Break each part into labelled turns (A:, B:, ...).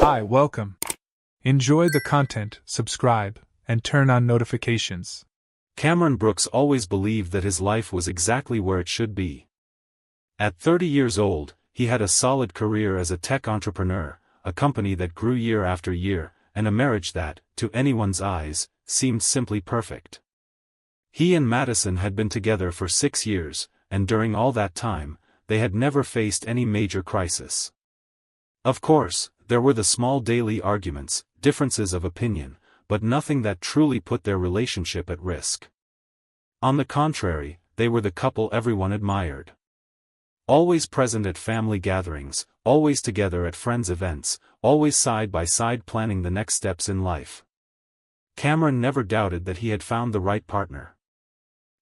A: Hi, welcome. Enjoy the content, subscribe, and turn on notifications.
B: Cameron Brooks always believed that his life was exactly where it should be. At 30 years old, he had a solid career as a tech entrepreneur, a company that grew year after year, and a marriage that, to anyone's eyes, seemed simply perfect. He and Madison had been together for 6 years, and during all that time, they had never faced any major crisis. Of course, there were the small daily arguments, differences of opinion, but nothing that truly put their relationship at risk. On the contrary, they were the couple everyone admired. Always present at family gatherings, always together at friends' events, always side by side planning the next steps in life. Cameron never doubted that he had found the right partner.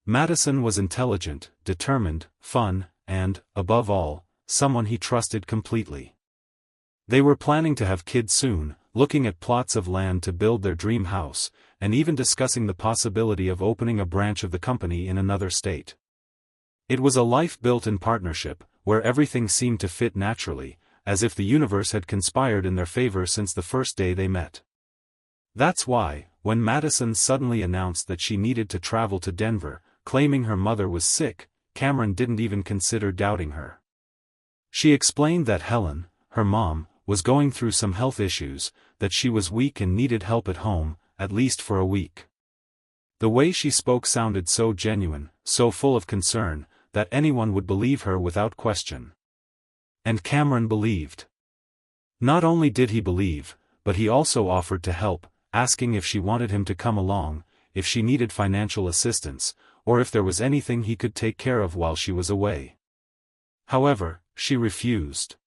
B: Madison was intelligent, determined, fun, and, above all, someone he trusted completely. They were planning to have kids soon, looking at plots of land to build their dream house, and even discussing the possibility of opening a branch of the company in another state. It was a life built in partnership, where everything seemed to fit naturally, as if the universe had conspired in their favor since the first day they met. That's why, when Madison suddenly announced that she needed to travel to Denver, claiming her mother was sick, Cameron didn't even consider doubting her. She explained that Helen, her mom, was going through some health issues, that she was weak and needed help at home, at least for a week. The way she spoke sounded so genuine, so full of concern, that anyone would believe her without question. And Cameron believed. Not only did he believe, but he also offered to help, asking if she wanted him to come along, if she needed financial assistance, or if there was anything he could take care of while she was away. However, she refused.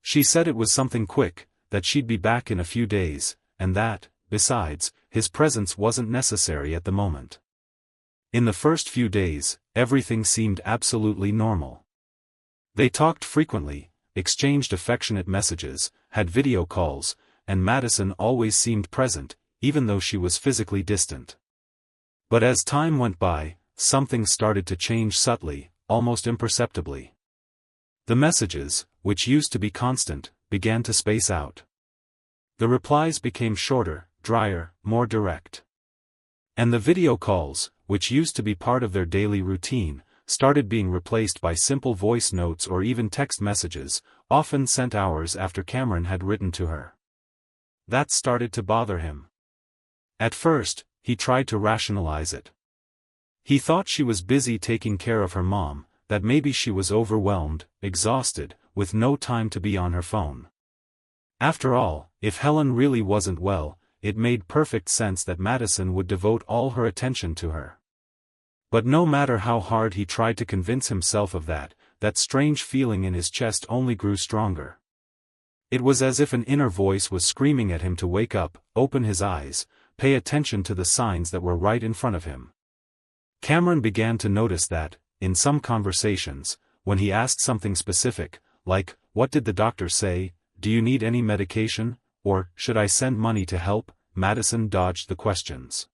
B: She said it was something quick, that she'd be back in a few days, and that, besides, his presence wasn't necessary at the moment. In the first few days, everything seemed absolutely normal. They talked frequently, exchanged affectionate messages, had video calls, and Madison always seemed present, even though she was physically distant. But as time went by, something started to change subtly, almost imperceptibly. The messages, which used to be constant, began to space out. The replies became shorter, drier, more direct. And the video calls, which used to be part of their daily routine, started being replaced by simple voice notes or even text messages, often sent hours after Cameron had written to her. That started to bother him. At first, he tried to rationalize it. He thought she was busy taking care of her mom, that maybe she was overwhelmed, exhausted, with no time to be on her phone. After all, if Helen really wasn't well, it made perfect sense that Madison would devote all her attention to her. But no matter how hard he tried to convince himself of that, that strange feeling in his chest only grew stronger. It was as if an inner voice was screaming at him to wake up, open his eyes, pay attention to the signs that were right in front of him. Cameron began to notice that, in some conversations, when he asked something specific, like, "What did the doctor say? Do you need any medication?" or, "Should I send money to help?" Madison dodged the questions.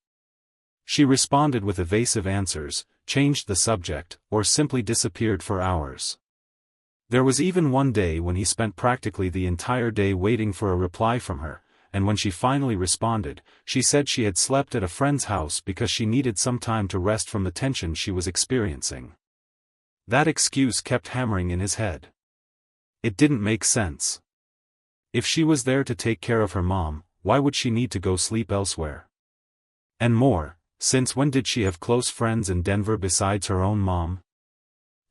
B: She responded with evasive answers, changed the subject, or simply disappeared for hours. There was even one day when he spent practically the entire day waiting for a reply from her, and when she finally responded, she said she had slept at a friend's house because she needed some time to rest from the tension she was experiencing. That excuse kept hammering in his head. It didn't make sense. If she was there to take care of her mom, why would she need to go sleep elsewhere? And more, since when did she have close friends in Denver besides her own mom?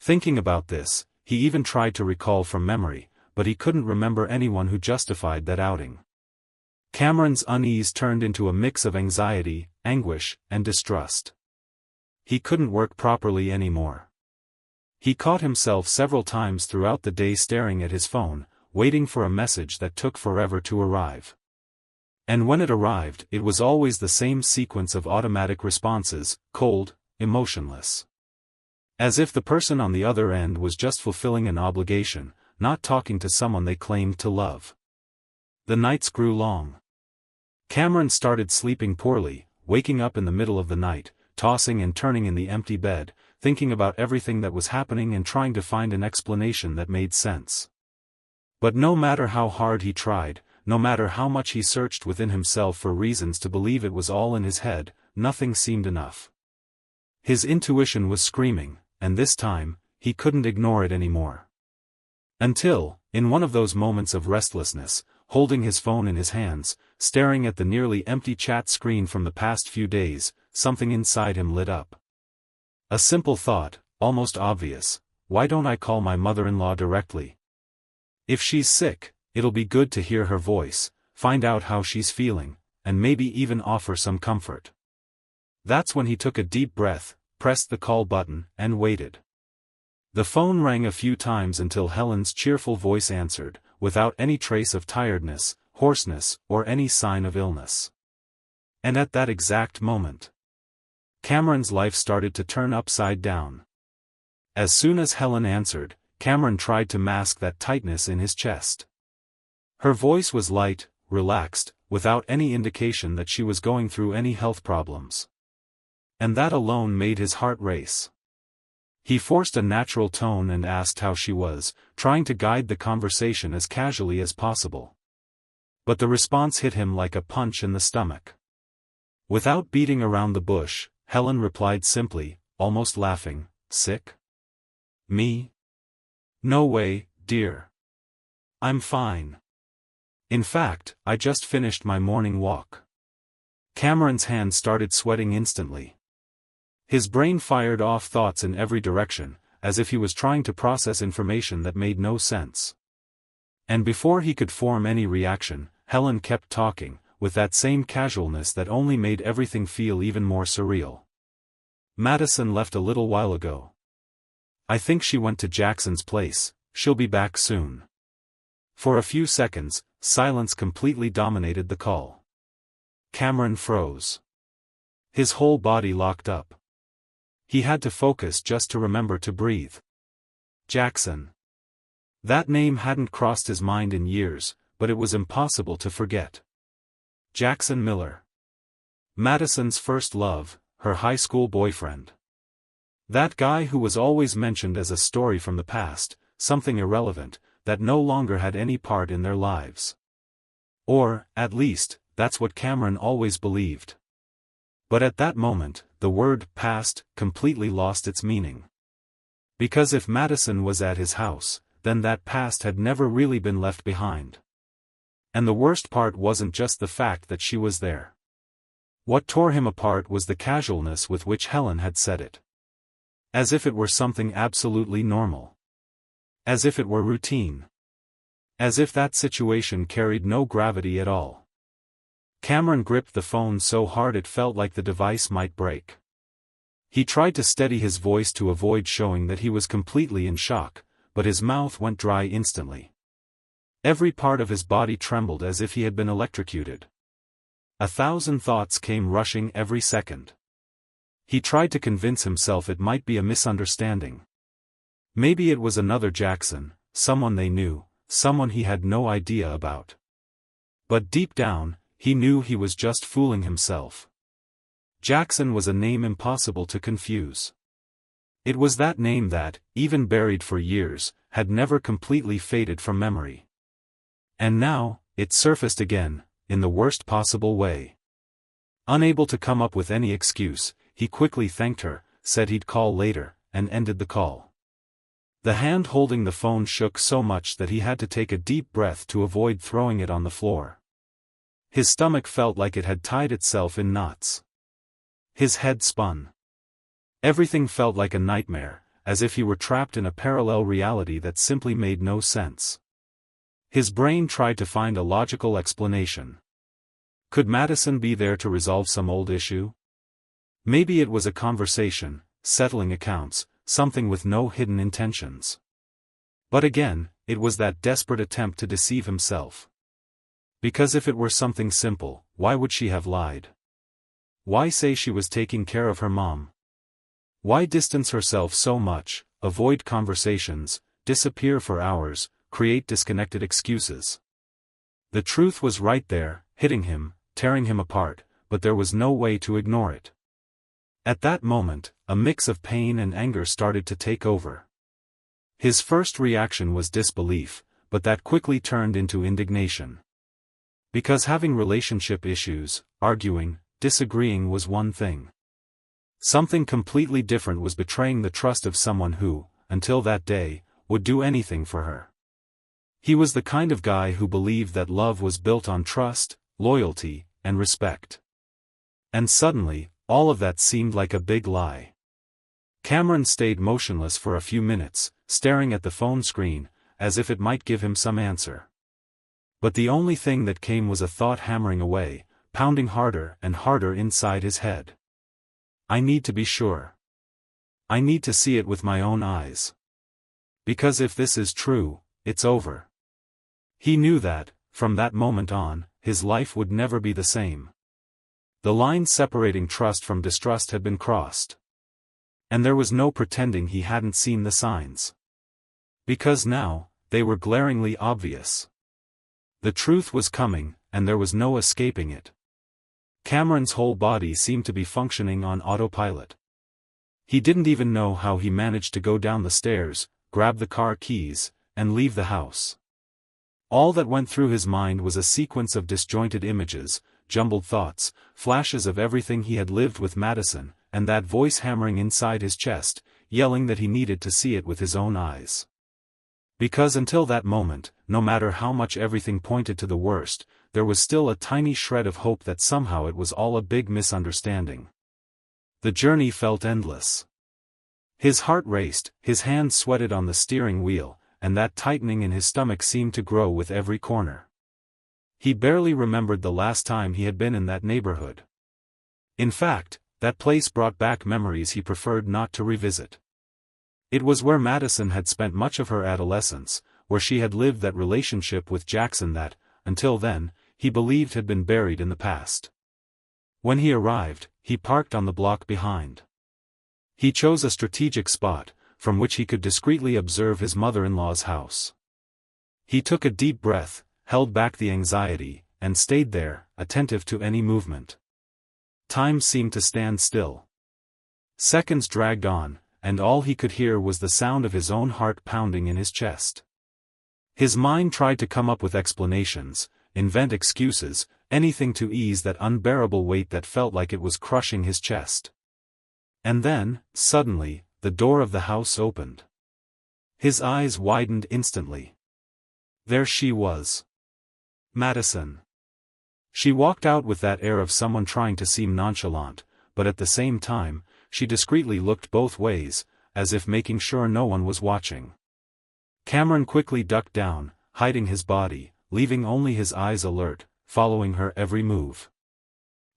B: Thinking about this, he even tried to recall from memory, but he couldn't remember anyone who justified that outing. Cameron's unease turned into a mix of anxiety, anguish, and distrust. He couldn't work properly anymore. He caught himself several times throughout the day staring at his phone, waiting for a message that took forever to arrive. And when it arrived, it was always the same sequence of automatic responses, cold, emotionless. As if the person on the other end was just fulfilling an obligation, not talking to someone they claimed to love. The nights grew long. Cameron started sleeping poorly, waking up in the middle of the night, tossing and turning in the empty bed, thinking about everything that was happening and trying to find an explanation that made sense. But no matter how hard he tried, no matter how much he searched within himself for reasons to believe it was all in his head, nothing seemed enough. His intuition was screaming, and this time, he couldn't ignore it anymore. Until, in one of those moments of restlessness, holding his phone in his hands, staring at the nearly empty chat screen from the past few days, something inside him lit up. A simple thought, almost obvious: why don't I call my mother-in-law directly? If she's sick, it'll be good to hear her voice, find out how she's feeling, and maybe even offer some comfort. That's when he took a deep breath, pressed the call button, and waited. The phone rang a few times until Helen's cheerful voice answered, without any trace of tiredness, hoarseness, or any sign of illness. And at that exact moment, Cameron's life started to turn upside down. As soon as Helen answered, Cameron tried to mask that tightness in his chest. Her voice was light, relaxed, without any indication that she was going through any health problems. And that alone made his heart race. He forced a natural tone and asked how she was, trying to guide the conversation as casually as possible. But the response hit him like a punch in the stomach. Without beating around the bush, Helen replied simply, almost laughing, "Sick? Me? No way, dear. I'm fine. In fact, I just finished my morning walk." Cameron's hands started sweating instantly. His brain fired off thoughts in every direction, as if he was trying to process information that made no sense. And before he could form any reaction, Helen kept talking, with that same casualness that only made everything feel even more surreal. "Madison left a little while ago. I think she went to Jackson's place. She'll be back soon." For a few seconds, silence completely dominated the call. Cameron froze. His whole body locked up. He had to focus just to remember to breathe. Jackson. That name hadn't crossed his mind in years, but it was impossible to forget. Jackson Miller. Madison's first love, her high school boyfriend. That guy who was always mentioned as a story from the past, something irrelevant, that no longer had any part in their lives. Or, at least, that's what Cameron always believed. But at that moment, the word "past" completely lost its meaning. Because if Madison was at his house, then that past had never really been left behind. And the worst part wasn't just the fact that she was there. What tore him apart was the casualness with which Helen had said it. As if it were something absolutely normal. As if it were routine. As if that situation carried no gravity at all. Cameron gripped the phone so hard it felt like the device might break. He tried to steady his voice to avoid showing that he was completely in shock, but his mouth went dry instantly. Every part of his body trembled as if he had been electrocuted. 1,000 thoughts came rushing every second. He tried to convince himself it might be a misunderstanding. Maybe it was another Jackson, someone they knew, someone he had no idea about. But deep down, he knew he was just fooling himself. Jackson was a name impossible to confuse. It was that name that, even buried for years, had never completely faded from memory. And now, it surfaced again, in the worst possible way. Unable to come up with any excuse, he quickly thanked her, said he'd call later, and ended the call. The hand holding the phone shook so much that he had to take a deep breath to avoid throwing it on the floor. His stomach felt like it had tied itself in knots. His head spun. Everything felt like a nightmare, as if he were trapped in a parallel reality that simply made no sense. His brain tried to find a logical explanation. Could Madison be there to resolve some old issue? Maybe it was a conversation, settling accounts, something with no hidden intentions. But again, it was that desperate attempt to deceive himself. Because if it were something simple, why would she have lied? Why say she was taking care of her mom? Why distance herself so much, avoid conversations, disappear for hours, create disconnected excuses? The truth was right there, hitting him, tearing him apart, but there was no way to ignore it. At that moment, a mix of pain and anger started to take over. His first reaction was disbelief, but that quickly turned into indignation. Because having relationship issues, arguing, disagreeing was one thing. Something completely different was betraying the trust of someone who, until that day, would do anything for her. He was the kind of guy who believed that love was built on trust, loyalty, and respect. And suddenly, all of that seemed like a big lie. Cameron stayed motionless for a few minutes, staring at the phone screen, as if it might give him some answer. But the only thing that came was a thought hammering away, pounding harder and harder inside his head. I need to be sure. I need to see it with my own eyes. Because if this is true, it's over. He knew that, from that moment on, his life would never be the same. The line separating trust from distrust had been crossed. And there was no pretending he hadn't seen the signs. Because now, they were glaringly obvious. The truth was coming, and there was no escaping it. Cameron's whole body seemed to be functioning on autopilot. He didn't even know how he managed to go down the stairs, grab the car keys, and leave the house. All that went through his mind was a sequence of disjointed images, jumbled thoughts, flashes of everything he had lived with Madison, and that voice hammering inside his chest, yelling that he needed to see it with his own eyes. Because until that moment, no matter how much everything pointed to the worst, there was still a tiny shred of hope that somehow it was all a big misunderstanding. The journey felt endless. His heart raced, his hands sweated on the steering wheel, and that tightening in his stomach seemed to grow with every corner. He barely remembered the last time he had been in that neighborhood. In fact, that place brought back memories he preferred not to revisit. It was where Madison had spent much of her adolescence, where she had lived that relationship with Jackson that, until then, he believed had been buried in the past. When he arrived, he parked on the block behind. He chose a strategic spot, from which he could discreetly observe his mother-in-law's house. He took a deep breath, held back the anxiety, and stayed there, attentive to any movement. Time seemed to stand still. Seconds dragged on, and all he could hear was the sound of his own heart pounding in his chest. His mind tried to come up with explanations, invent excuses, anything to ease that unbearable weight that felt like it was crushing his chest. And then, suddenly, the door of the house opened. His eyes widened instantly. There she was. Madison. She walked out with that air of someone trying to seem nonchalant, but at the same time, she discreetly looked both ways, as if making sure no one was watching. Cameron quickly ducked down, hiding his body, leaving only his eyes alert, following her every move.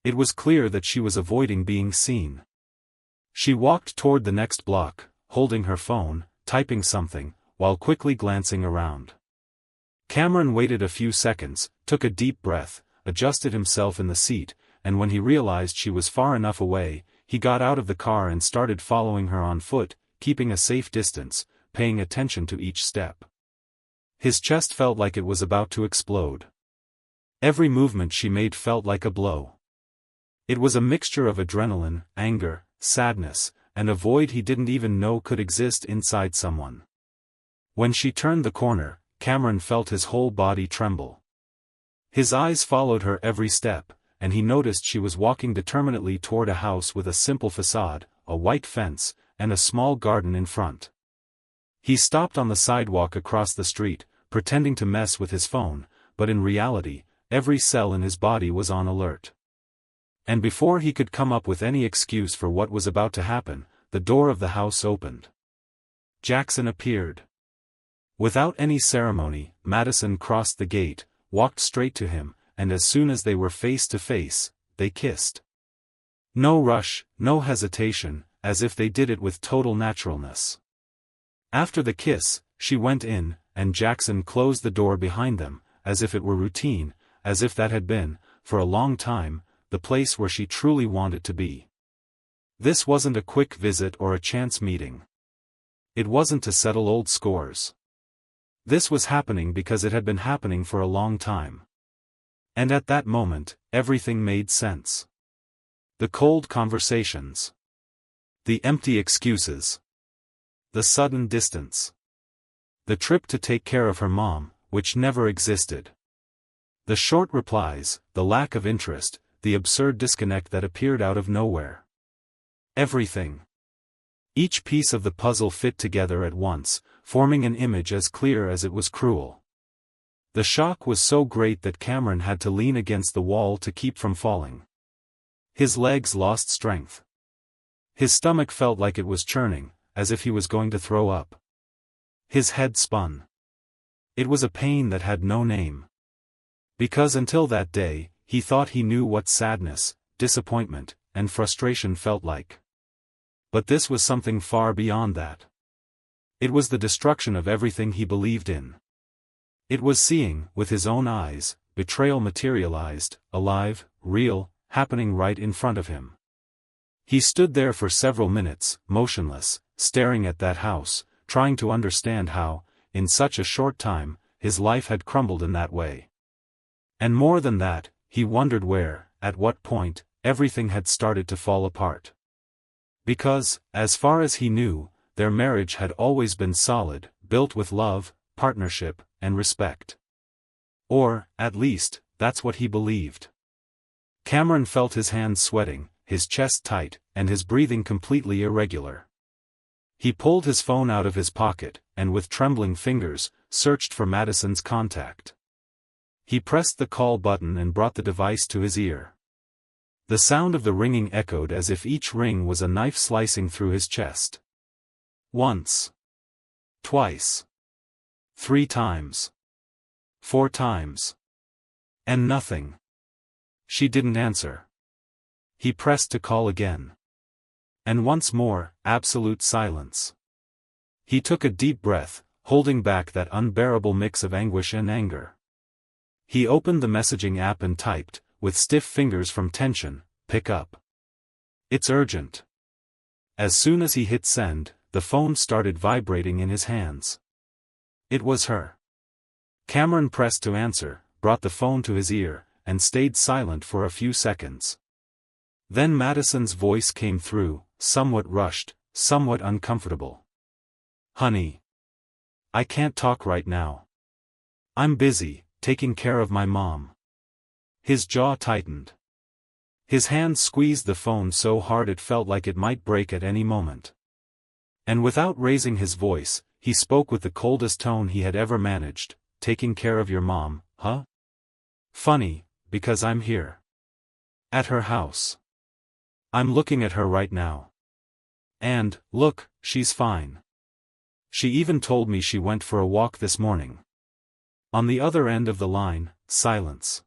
B: It was clear that she was avoiding being seen. She walked toward the next block, holding her phone, typing something, while quickly glancing around. Cameron waited a few seconds, took a deep breath, adjusted himself in the seat, and when he realized she was far enough away, he got out of the car and started following her on foot, keeping a safe distance, paying attention to each step. His chest felt like it was about to explode. Every movement she made felt like a blow. It was a mixture of adrenaline, anger, sadness, and a void he didn't even know could exist inside someone. When she turned the corner, Cameron felt his whole body tremble. His eyes followed her every step, and he noticed she was walking determinedly toward a house with a simple facade, a white fence, and a small garden in front. He stopped on the sidewalk across the street, pretending to mess with his phone, but in reality, every cell in his body was on alert. And before he could come up with any excuse for what was about to happen, the door of the house opened. Jackson appeared. Without any ceremony, Madison crossed the gate, walked straight to him, and as soon as they were face to face, they kissed. No rush, no hesitation, as if they did it with total naturalness. After the kiss, she went in, and Jackson closed the door behind them, as if it were routine, as if that had been, for a long time, the place where she truly wanted to be. This wasn't a quick visit or a chance meeting. It wasn't to settle old scores. This was happening because it had been happening for a long time. And at that moment, everything made sense. The cold conversations. The empty excuses. The sudden distance. The trip to take care of her mom, which never existed. The short replies, the lack of interest, the absurd disconnect that appeared out of nowhere. Everything. Each piece of the puzzle fit together at once, forming an image as clear as it was cruel. The shock was so great that Cameron had to lean against the wall to keep from falling. His legs lost strength. His stomach felt like it was churning, as if he was going to throw up. His head spun. It was a pain that had no name. Because until that day, he thought he knew what sadness, disappointment, and frustration felt like. But this was something far beyond that. It was the destruction of everything he believed in. It was seeing, with his own eyes, betrayal materialized, alive, real, happening right in front of him. He stood there for several minutes, motionless, staring at that house, trying to understand how, in such a short time, his life had crumbled in that way. And more than that, he wondered where, at what point, everything had started to fall apart. Because, as far as he knew, their marriage had always been solid, built with love, partnership, and respect. Or, at least, that's what he believed. Cameron felt his hands sweating, his chest tight, and his breathing completely irregular. He pulled his phone out of his pocket, and with trembling fingers, searched for Madison's contact. He pressed the call button and brought the device to his ear. The sound of the ringing echoed as if each ring was a knife slicing through his chest. Once. Twice. 3 times. 4 times. And nothing. She didn't answer. He pressed to call again. And once more, absolute silence. He took a deep breath, holding back that unbearable mix of anguish and anger. He opened the messaging app and typed, with stiff fingers from tension, "Pick up. It's urgent." As soon as he hit send, the phone started vibrating in his hands. It was her. Cameron pressed to answer, brought the phone to his ear, and stayed silent for a few seconds. Then Madison's voice came through, somewhat rushed, somewhat uncomfortable. "Honey. I can't talk right now. I'm busy, taking care of my mom." His jaw tightened. His hand squeezed the phone so hard it felt like it might break at any moment. And without raising his voice, he spoke with the coldest tone he had ever managed. "Taking care of your mom, huh? Funny, because I'm here. At her house. I'm looking at her right now. And, look, she's fine. She even told me she went for a walk this morning." On the other end of the line, silence.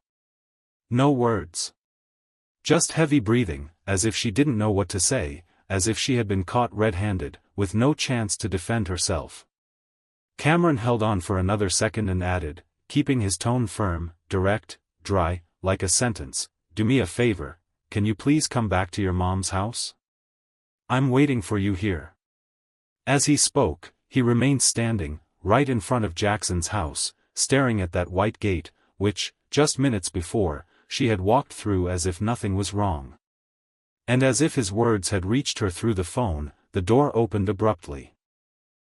B: No words. Just heavy breathing, as if she didn't know what to say, as if she had been caught red-handed, with no chance to defend herself. Cameron held on for another second and added, keeping his tone firm, direct, dry, like a sentence, "Do me a favor, can you please come back to your mom's house? I'm waiting for you here." As he spoke, he remained standing, right in front of Jackson's house, staring at that white gate, which, just minutes before, she had walked through as if nothing was wrong. And as if his words had reached her through the phone, the door opened abruptly.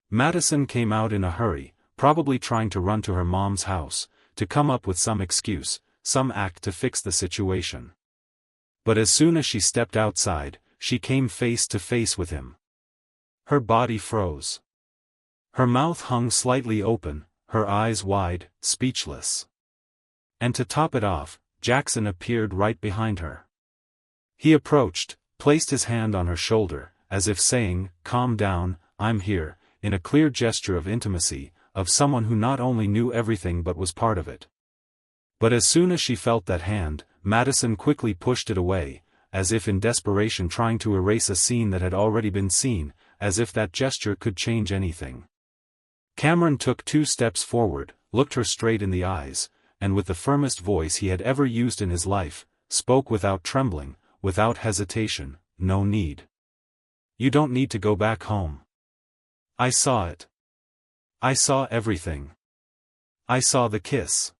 B: Madison came out in a hurry, probably trying to run to her mom's house, to come up with some excuse, some act to fix the situation. But as soon as she stepped outside, she came face to face with him. Her body froze. Her mouth hung slightly open, her eyes wide, speechless. And to top it off, Jackson appeared right behind her. He approached, placed his hand on her shoulder, as if saying, "Calm down, I'm here," in a clear gesture of intimacy, of someone who not only knew everything but was part of it. But as soon as she felt that hand, Madison quickly pushed it away, as if in desperation trying to erase a scene that had already been seen, as if that gesture could change anything. Cameron took 2 steps forward, looked her straight in the eyes, and with the firmest voice he had ever used in his life, spoke without trembling, without hesitation, "No need. You don't need to go back home. I saw it. I saw everything. I saw the kiss.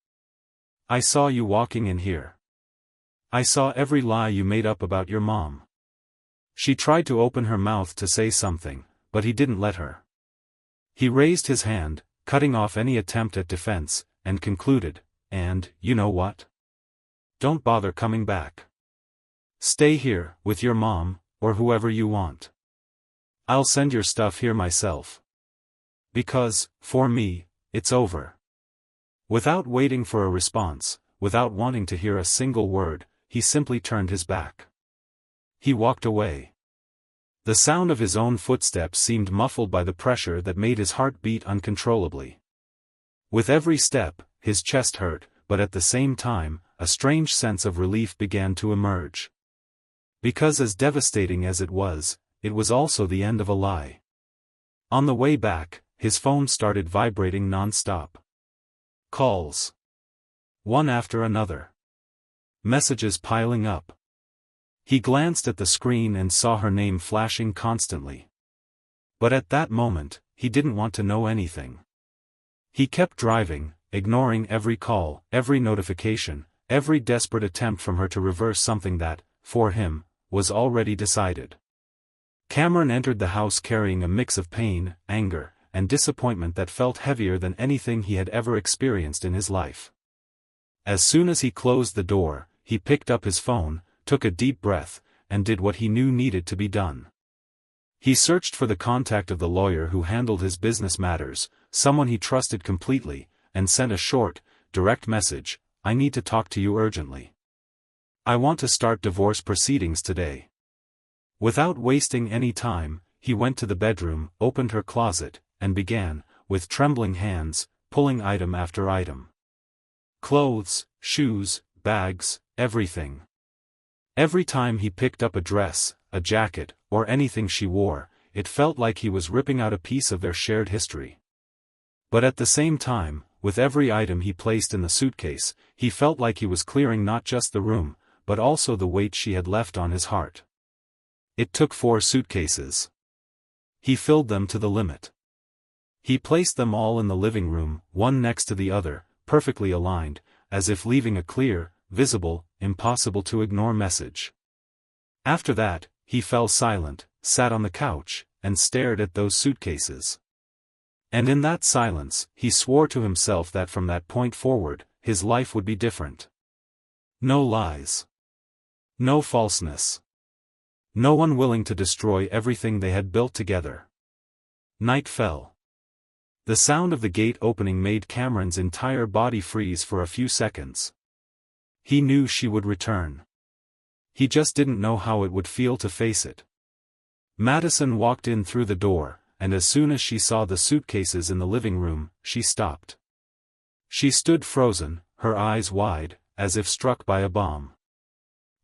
B: I saw you walking in here. I saw every lie you made up about your mom." She tried to open her mouth to say something, but he didn't let her. He raised his hand, cutting off any attempt at defense, and concluded, and, you know what? Don't bother coming back. Stay here, with your mom, or whoever you want. I'll send your stuff here myself. Because, for me, it's over. Without waiting for a response, without wanting to hear a single word, he simply turned his back. He walked away. The sound of his own footsteps seemed muffled by the pressure that made his heart beat uncontrollably. With every step, his chest hurt, but at the same time, a strange sense of relief began to emerge. Because as devastating as it was also the end of a lie. On the way back, his phone started vibrating non-stop. Calls. One after another. Messages piling up. He glanced at the screen and saw her name flashing constantly. But at that moment, he didn't want to know anything. He kept driving, ignoring every call, every notification, every desperate attempt from her to reverse something that, for him, was already decided. Cameron entered the house carrying a mix of pain, anger, and disappointment that felt heavier than anything he had ever experienced in his life. As soon as he closed the door, he picked up his phone, took a deep breath, and did what he knew needed to be done. He searched for the contact of the lawyer who handled his business matters, someone he trusted completely, and sent a short, direct message, "I need to talk to you urgently. I want to start divorce proceedings today." Without wasting any time, he went to the bedroom, opened her closet, and began, with trembling hands, pulling item after item. Clothes, shoes, bags, everything. Every time he picked up a dress, a jacket, or anything she wore, it felt like he was ripping out a piece of their shared history. But at the same time, with every item he placed in the suitcase, he felt like he was clearing not just the room, but also the weight she had left on his heart. It took 4 suitcases. He filled them to the limit. He placed them all in the living room, one next to the other, perfectly aligned, as if leaving a clear, visible, impossible-to-ignore message. After that, he fell silent, sat on the couch, and stared at those suitcases. And in that silence, he swore to himself that from that point forward, his life would be different. No lies. No falseness. No one willing to destroy everything they had built together. Night fell. The sound of the gate opening made Cameron's entire body freeze for a few seconds. He knew she would return. He just didn't know how it would feel to face it. Madison walked in through the door, and as soon as she saw the suitcases in the living room, she stopped. She stood frozen, her eyes wide, as if struck by a bomb.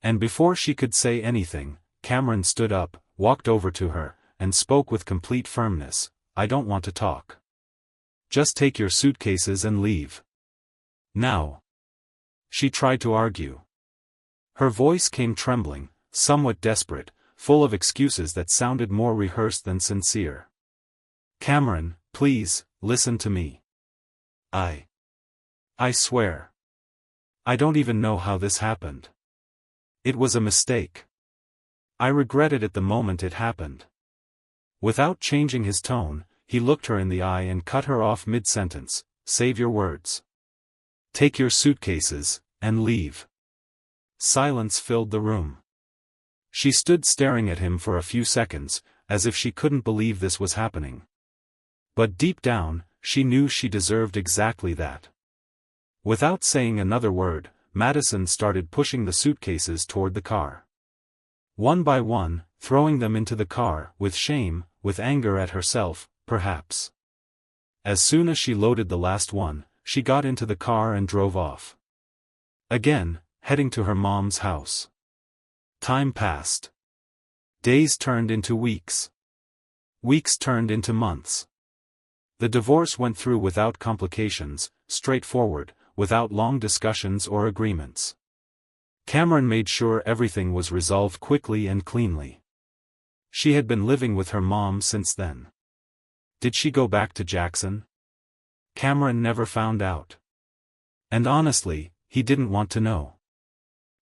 B: And before she could say anything, Cameron stood up, walked over to her, and spoke with complete firmness, "I don't want to talk. Just take your suitcases and leave. Now." She tried to argue. Her voice came trembling, somewhat desperate, full of excuses that sounded more rehearsed than sincere. "Cameron, please, listen to me. I swear. I don't even know how this happened. It was a mistake. I regretted it the moment it happened." Without changing his tone, he looked her in the eye and cut her off mid-sentence, "Save your words. Take your suitcases, and leave." Silence filled the room. She stood staring at him for a few seconds, as if she couldn't believe this was happening. But deep down, she knew she deserved exactly that. Without saying another word, Madison started pushing the suitcases toward the car. One by one, throwing them into the car, with shame, with anger at herself, perhaps. As soon as she loaded the last one, she got into the car and drove off. Again, heading to her mom's house. Time passed. Days turned into weeks. Weeks turned into months. The divorce went through without complications, straightforward, without long discussions or agreements. Cameron made sure everything was resolved quickly and cleanly. She had been living with her mom since then. Did she go back to Jackson? Cameron never found out. And honestly, he didn't want to know.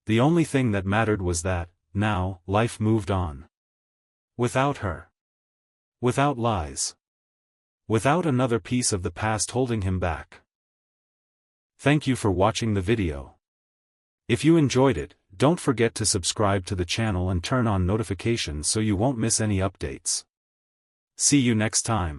B: The only thing that mattered was that, now, life moved on. Without her. Without lies. Without another piece of the past holding him back. Thank you for watching the video. If you enjoyed it, don't forget to subscribe to the channel and turn on notifications so you won't miss any updates. See you next time.